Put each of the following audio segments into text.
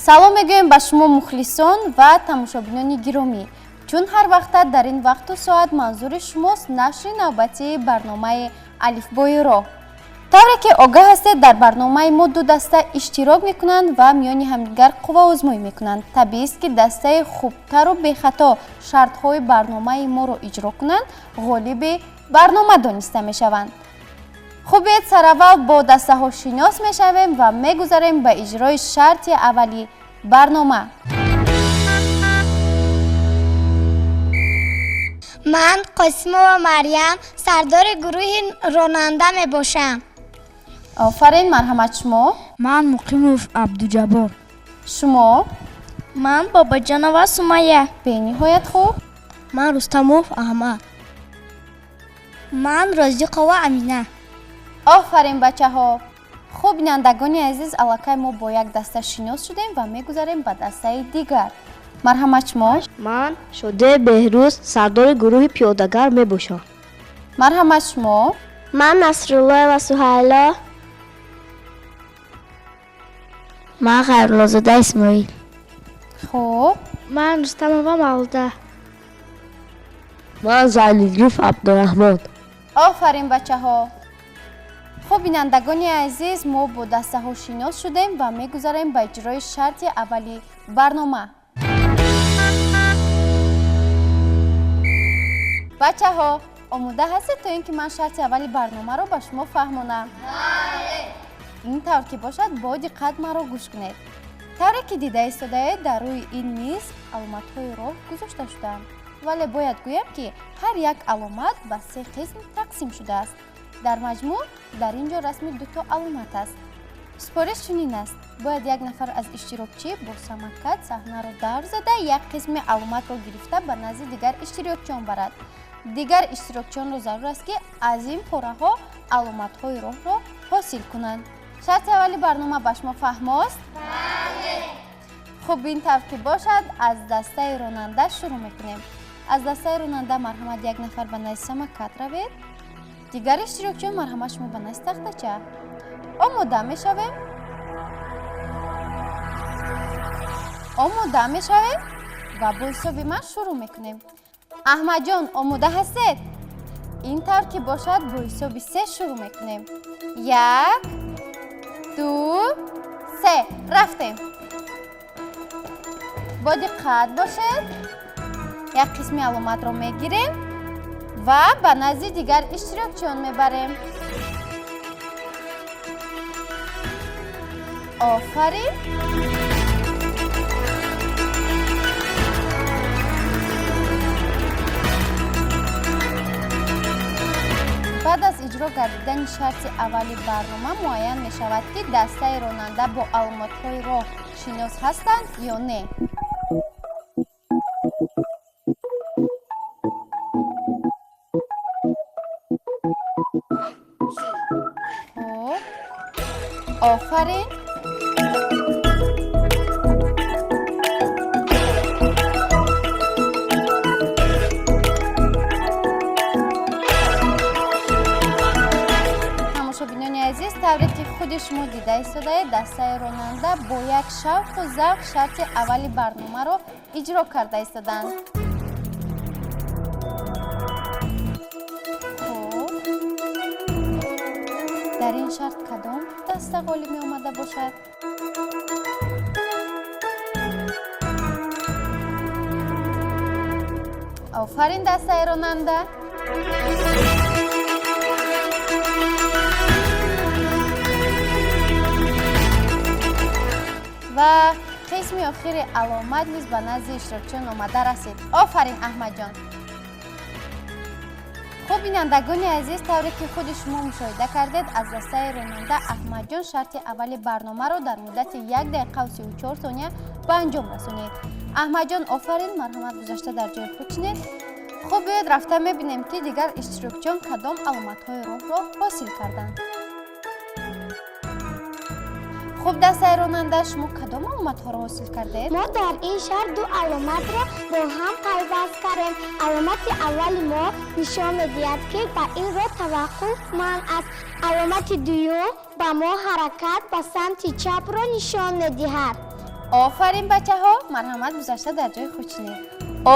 салом мегӯем ба шумо мухлисон ва тамошобинони гиромӣ. чун ҳар вақта дар ин вақту соат манзури шумост нашри навбатии барномаи алифбои роҳ. тавре ки огаҳ ҳастед, дар барномаи мо ду даста иштирок мекунанд ва миёни ҳамдигар қувваозмоӣ мекунанд. табиист ки дастаи хубтару бехато шартҳои барномаи моро иҷро кунанд, ғолиби барнома дониста мешаванд. хубиед сараввал бо дастаҳо шинос мешавем ва мегузарем ба иҷрои шарти аввали барнома. ман қосимова Марьям сардори гурӯҳи ронанда мебошам. офарин, марҳамат. шумо? ман Муқимов Абдуҷаббор. шумо? ман Бобоҷонова Сумайя. бениҳоят хуб. ман Рустамов Аҳмад. ман Розиқова Амина. офарин бачаҳо. хуб, бинандагони азиз, аллакай мо бо як даста шинос шудем ва мегузарем ба дастаи дигар. марҳамат. шумо? ман Шодия Беҳрӯз сардори гурӯҳи пиёдагар мебошам. марҳамат. шумо? ман Насруллоева Суҳайло. ман Хайруллозода Исмоил. хуб. ман Рустамова Мавлуда. ман Зайниддинов Абдураҳмон. офарин бачаҳо. хуб, бинандагони азиз, мо бо дастаҳо шинос шудем ва мегузарем ба иҷрои шарти аввали барнома. бачаҳо, омода ҳастед то ин ки ман шарти аввали барномаро ба шумо фаҳмонам? ин тавр ки бошад, бо диққат маро гӯш кунед. тавре ки дида истодаед, дар рӯи ин миз аломатҳои роҳ гузошта шудаанд, вале бояд гӯям ки ҳар як аломат ба 3 қисм тақсим шудааст. дар маҷмӯъ дар ин ҷо расми 2 аломат аст. супориш чунин аст: бояд як нафар аз иштирокчӣ бо самакат саҳнаро давр зада як қисми аломатро гирифта ба назди дигар иштирокчиён барад. дигар иштирокчиёнро зарур аст ки аз ин пораҳо аломатҳои роҳро ҳосил кунанд. шарти аввали барнома ба шумо фаҳмост? хуб, ин тавр ки бошад, аз дастаи ронанда шурӯъ мекунем. аз дастаи ронанда марҳамат як нафар ба назди самакат равед. дигар иштирокчиён марҳамат шумо ба назди тахтача. омода мешавем? омода мешавем ва бо ҳисоби ман шурӯъ мекунем. аҳмадҷон, омода ҳастед? ин тавр ки бошад, бо ҳисоби 3 шурӯъ мекунем. 1 2 3 рафтем. бо диққат бошед. як қисми аломатро мегирем ва ба назди дигар иштирокчиён мебарем. офарин. баъд аз иҷро гардидани шарти аввали барнома муайян мешавад ки дастаи ронанда бо аломатҳои роҳ шинос ҳастанд ё не. офарин. тамошобинони азиз, тавре ки худи шумо дида истодаед, дастаи ронанда бо як шавқу завқ шарти аввали барномаро иҷро карда истоданд. дар ин шарт кадом даста ғолиб меомада бошад? офарин дастаи ронанда. ва қисми охири аломат низ ба назди иштирокчиён омада расид. офарин аҳмадҷон. хуб, бинандагони азиз, тавре ки худи шумо мушоҳида кардед, аз дастаи ронанда аҳмадҷон шарти аввали барномаро дар муддати 1 дақиқа ва 34 сония ба анҷом расонид. аҳмадҷон, офарин, марҳамат, гузашта дар ҷои худ шинед. хуб, биёед рафта мебинем ки дигар иштирокчиён кадом аломатҳои роҳро ҳосил карданд. хуб, дастаи ронанда шумо кадом аломатҳоро ҳосил кардед? мо дар ин шарт 2 аломатро бо ҳам пайваст кардем. аломати аввали мо нишон медиҳад ки ба ин роҳ таваққуф манъ аст. аломати дуюм ба мо ҳаракат ба самти чапро нишон медиҳад. офарин бачаҳо, марҳамат гузашта дар ҷои худ шинед.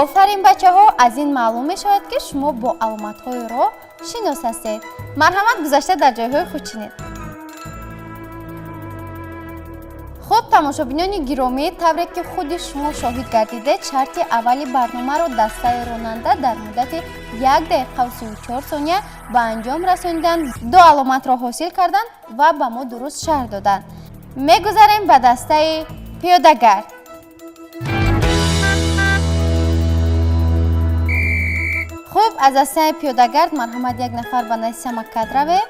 офарин бачаҳо, аз ин маълум мешавад ки шумо бо аломатҳои роҳ шинос ҳастед. марҳамат гузашта дар ҷойҳои худ шинед. хуб тамошобинони гиромӣ, тавре ки худи шумо шоҳид гардидед, шарти аввали барномаро дастаи ронанда дар муддати 1 дақиқа 34 сония ба анҷом расонидан, 2 аломатро ҳосил кардан ва ба мо дуруст шаҳр доданд. мегузарем ба дастаи пиёдагард. хуб, аз дастаи пиёдагард марҳамат як нафар ба наи самаккат равед.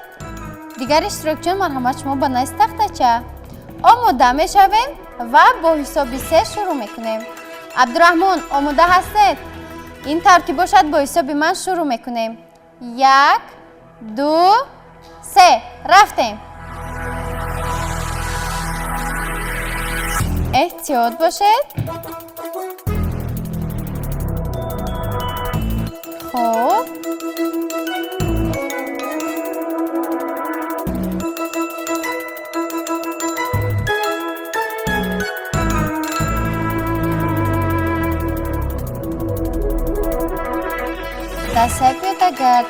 дигар иштирокчиён марҳамат шумо ба наи тахтача. омода мешавем ва бо ҳисоби 3 шурӯъ мекунем. абдураҳмон, омода ҳастед? ин тавр ки бошад бо ҳисоби ман шурӯъ мекунем. 1 2 3 рафтем. эҳтиёт бошед. хуб, дастаи пиёдагард.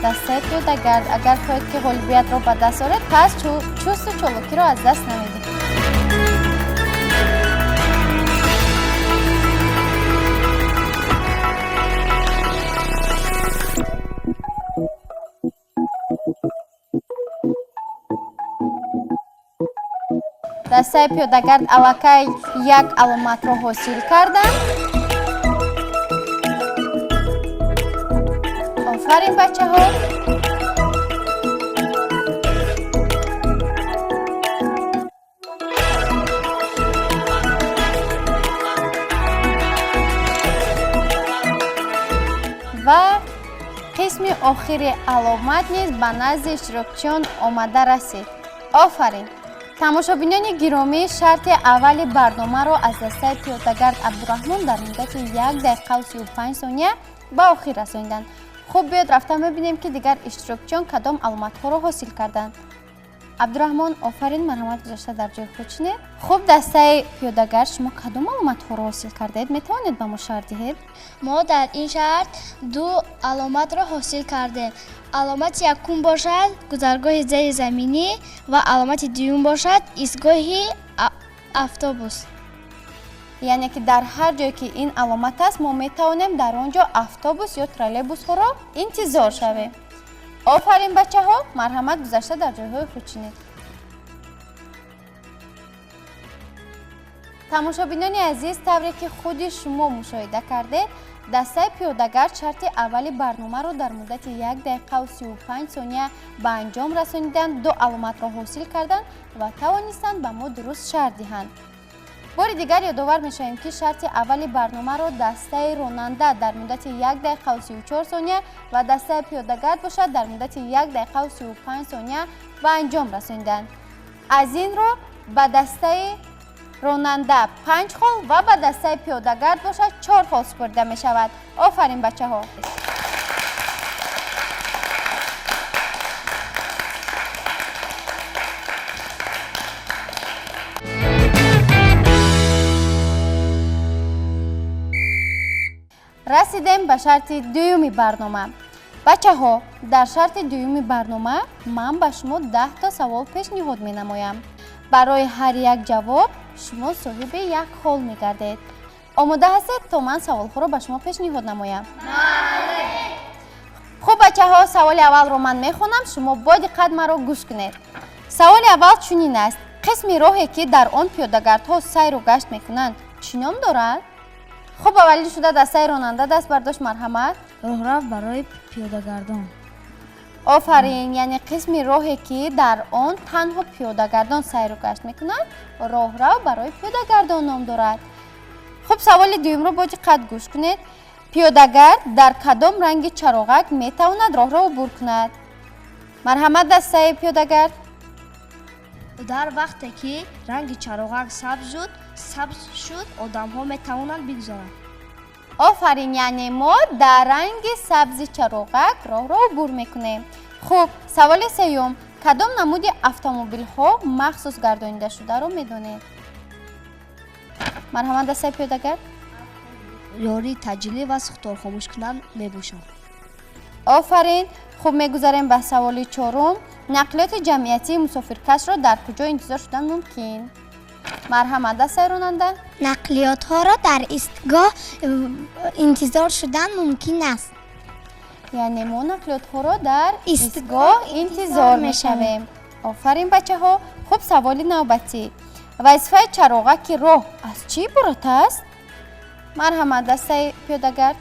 дастаи пиёдагард, агар хоҳед ки ғолибиятро ба даст оред, пас чусту чолукиро аз даст намедиҳед. дастаи пиёдагард аллакай як аломатро ҳосил карданд. офарин бачаҳо. ва қисми охири аломат низ ба назди иштирокчиён омада расид. офарин. тамошобинони гиромӣ, шарти аввали барномаро аз дастаи пиёдагард Абдураҳмон дар муддати 1 дақиқа 35 сония ба охир расониданд. хуб, биёд рафта мебинем ки дигар иштирокчиён кадом аломатҳоро ҳосил карданд. абдураҳмон, офарин, марҳамат гузашта дар ҷои худ шинед. хуб, дастаи пиёдагард, шумо кадом аломатҳоро ҳосил кардед? метавонед ба мо шаҳр диҳед? мо дар ин шарт 2 аломатро ҳосил кардем. аломати якум бошад гузаргоҳи зеризаминӣ ва аломати дуюм бошад истгоҳи автобус. яъне ки дар ҳар ҷое ки ин аломат аст, мо метавонем дар он ҷо автобус ё троллейбусҳоро интизор шавем. офарин бачаҳо, марҳамат гузашта дар ҷойҳои худ шинед. тамошобинони азиз, тавре ки худи шумо мушоҳида кардед, дастаи пиёдагард шарти аввали барномаро дар муддати 1 дақиқа 35 сония ба анҷом расонидан, 2 аломатро ҳосил карданд ва тавонистанд ба мо дуруст шаҳр диҳанд. бори дигар ёдовар мешавем ки шарти аввали барномаро дастаи ронанда дар муддати 1 дақиқа 34 сония ва дастаи пиёдагард бошад дар муддати 1 дақиқа 35 сония ба анҷом расониданд. аз ин ро ба дастаи ронанда 5 хол ва ба дастаи пиёдагард бошад 4 хол супурда мешавад. офарин бачаҳо. расидем ба шарти дуюми барнома. бачаҳо, дар шарти дуюми барнома ман ба шумо 10 та савол пешниҳод менамоям. барои ҳар як ҷавоб шумо соҳиби як хол мегардед. омода ҳастед то ман саволҳоро ба шумо пешниҳод намоям? бале. хуб бачаҳо, саволи аввалро ман мехонам, шумо бо диққат маро гӯш кунед. саволи аввал чунин аст: қисми роҳе ки дар он пиёдагардҳо сайру гашт мекунанд чӣ ном дорад? хуб, аввалин шуда дастаи ронанда даст бардошт, марҳамат. роҳрав барои пиёдагардон. офарин, яъне қисми роҳе ки дар он танҳо пиёдагардон сайру гашт мекунанд роҳрав барои пиёдагардон ном дорад. хуб, саволи дуюмро бо диққат гӯш кунед. пиёдагард дар кадом ранги чароғак метавонад роҳро убур кунад? марҳамат, дастаи пиёдагард. дар вақте ки ранги чароғак сабз шуд, одамҳо метавонанд бигзоранд. офарин, яъне мо дар ранги сабзи чароғак роҳро убур мекунем. хуб, саволи сеюм. Кадом намуди автомобилҳо махсус гардонида шударо медонед? марҳамат дастаи пиёдагар. ёрии таъҷилӣ ва сухторхомӯшкунак мебошанд. офарин. хуб, мегузарем ба саволи чорум. нақлиёти ҷамъиятии мусофиркашро дар куҷо интизор шудан мумкин? марҳамат дастаи ронанда. нақлиётҳоро дар истгоҳ интизор шудан мумкин аст. яъне мо нақлиётҳоро дар истгоҳ интизор мешавем. офарин бачаҳо. хуб, саволи навбатӣ. вазифаи чароғаки роҳ аз чӣ иборат аст? марҳамат дастаи пиёдагар.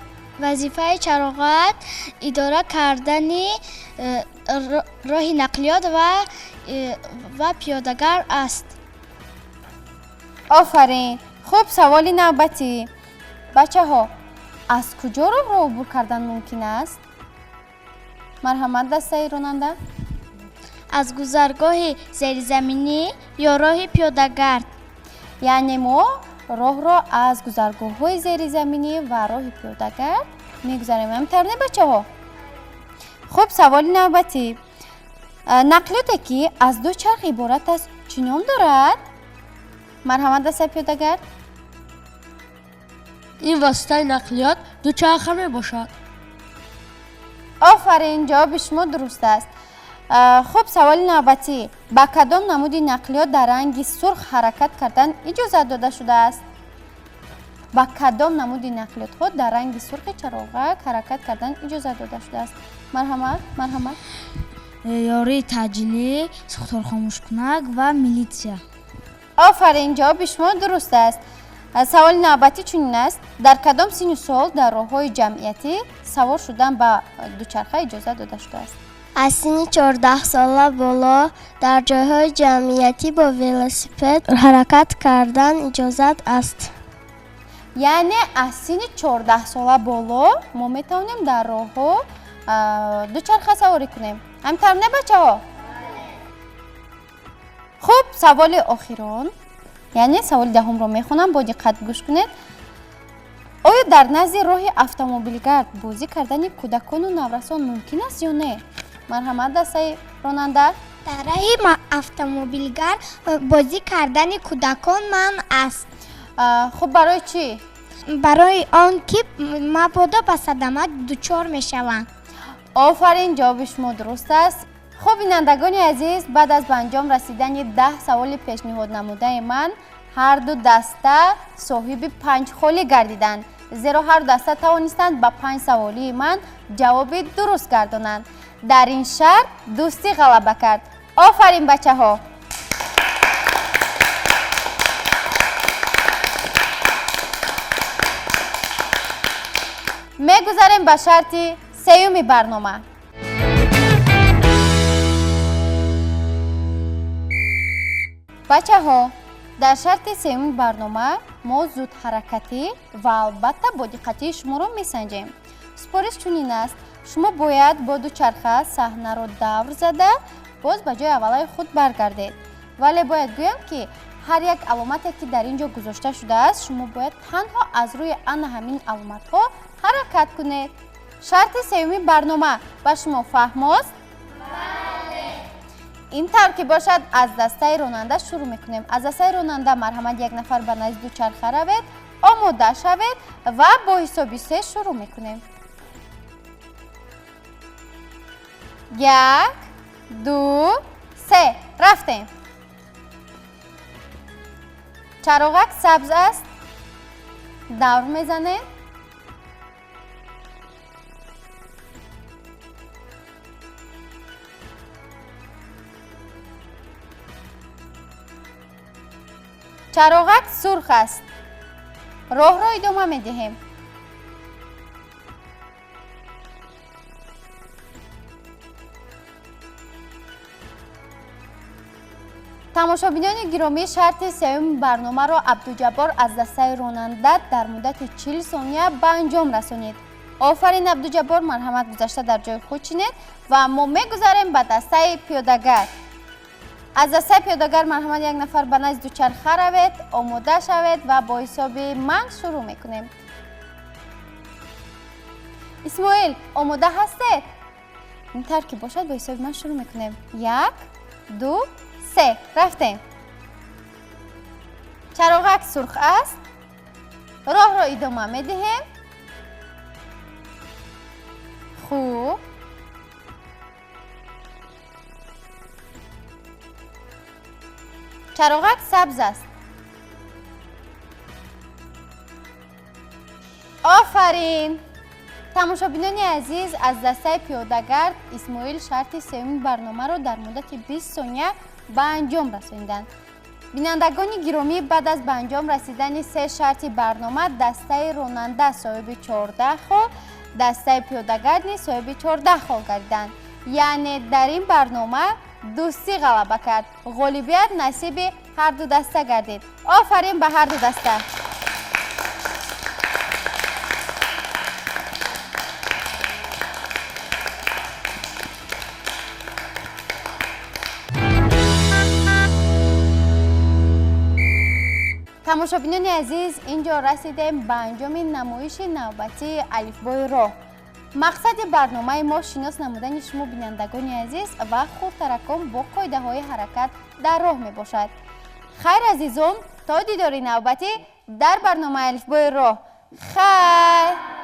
вазифаи чароғат идора кардани роҳи нақлиёт ва пиёдагар аст. офарин. хуб, саволи навбатӣ. бачаҳо, аз куҷо роҳро убур кардан мумкин аст? марҳамат дастаи ронанда. аз гузаргоҳи зеризаминӣ ё роҳи пиёдагард. яъне мо роҳро аз гузаргоҳҳои зеризаминӣ ва роҳи пиёдагард мегузарем. ҳамин не бачаҳо? хуб, саволи навбатӣ. нақлиёте ки аз ду чарх иборат аст чӣ ном дорад? марҳамат дастаи пиёдагар. ин воситаи нақлиёт дучарха мебошад. офарин, ҷавоби шумо дуруст аст. хуб, саволи навбатӣ. ба кадом намуди нақлиёт дар ранги сурх ҳаракат кардан иҷозат дода шудааст? ба кадом намуди нақлиётҳо дар ранги сурхи чароғак ҳаракат кардан иҷозат дода шудааст? марҳамат. ёрии таъҷилӣ, сухторхомӯшкунак ва милитсия. офарин, ҷавоби шумо дуруст аст. саволи навбатӣ чунин аст. дар кадом синну сол дар роҳҳои ҷамъиятӣ савор шудан ба дучарха иҷозат дода шудааст? аз синни 14 сола боло дар ҷойҳои ҷамъиятӣ бо велосипед ҳаракат кардан иҷозат аст. яъне аз синни 14 сола боло мо метавонем дар роҳҳо дучарха саворӣ кунем. ҳамин не бачаҳо? хуб, саволи охирон, яъне саволи даҳумро мехонам, бо диққат гӯш кунед. оё дар назди роҳи автомобилгард бозӣ кардани кӯдакону наврасон мумкин аст ё не? марҳамат дастаи ронанда. дар раҳи автомобилгард бозӣ кардани кӯдакон манъ аст. хуб, барои чӣ? барои он ки мабодо ба садама дучор мешаванд. офарин, ҷавоби шумо дуруст аст. хуб, бинандагони азиз, баъд аз ба анҷом расидани 10 саволи пешниҳод намудаи ман, ҳар ду даста соҳиби 5 холӣ гардиданд, зеро ҳар ду даста тавонистанд ба 5 саволии ман ҷавоби дуруст гардонанд. дар ин шарт дӯстӣ ғалаба кард. офарин бачаҳо. мегузарем ба шарти сеюми барнома. бачаҳо, дар шарти сеюми барнома мо зудҳаракатӣ ва албатта бодиққатии шуморо месанҷем. супориш чунин аст. шумо бояд бо дучарха саҳнаро давр зада боз ба ҷои аввалаи худ баргардед. вале бояд гӯям ки ҳар як аломате ки дар ин ҷо гузошта шудааст, шумо бояд танҳо аз рӯи ана ҳамин аломатҳо ҳаракат кунед. шарти сеюми барнома ба шумо фаҳмост? бале. ин тавр ки бошад, аз дастаи ронанда шурӯъ мекунем. аз дастаи ронанда марҳамат як нафар ба назди дучарха равед, омода шавед ва бо ҳисоби 3 шурӯъ мекунем. 1 2 3 рафтем. чароғак сабз аст. давр мезанем. чароғак сурх аст. роҳро идома медиҳем. тамошобинони гиромӣ, шарти сеюми барномаро Абдуҷаббор аз дастаи ронанда дар муддати 40 сония ба анҷом расонид. офарин Абдуҷаббор, марҳамат гузашта дар ҷои худ чинед ва мо мегузарем ба дастаи пиёдагар. аз дастаи пиёдагар марҳамат як нафар ба назди дучарха равед, омода шавед ва бо ҳисоби ман шурӯъ мекунем. исмоил, омода ҳастед? ин тавр ки бошад бо ҳисоби ман шурӯъ мекунем. 1 2 3 рафтем. чароғак сурх аст. роҳро идома медиҳем. хуб. чароғак сабз аст. офарин. тамошобинони азиз, аз дастаи пиёдагард Исмоил шарти сеюми барномаро дар муддати 20 сония ба анҷом расонинданд. бинандагони гиромӣ, баъд аз ба анҷом расидани 3 шарти барнома, дастаи ронанда соҳиби 14 хол, дастаи пиёдагард низ соҳиби 14 хол гардиданд. яъне дар ин барнома дӯстӣ ғалаба кард. ғолибият насиби ҳарду даста гардид. офарин ба ҳарду даста. тамошобинони азиз, инҷо расидем ба анҷоми намоиши навбатии алифбои роҳ. мақсади барномаи мо шинос намудани шумо бинандагони азиз ва хурдтаракон бо қоидаҳои ҳаракат дар роҳ мебошад. хайр азизон, то дидори навбатӣ дар барномаи алифбои роҳ. хайр.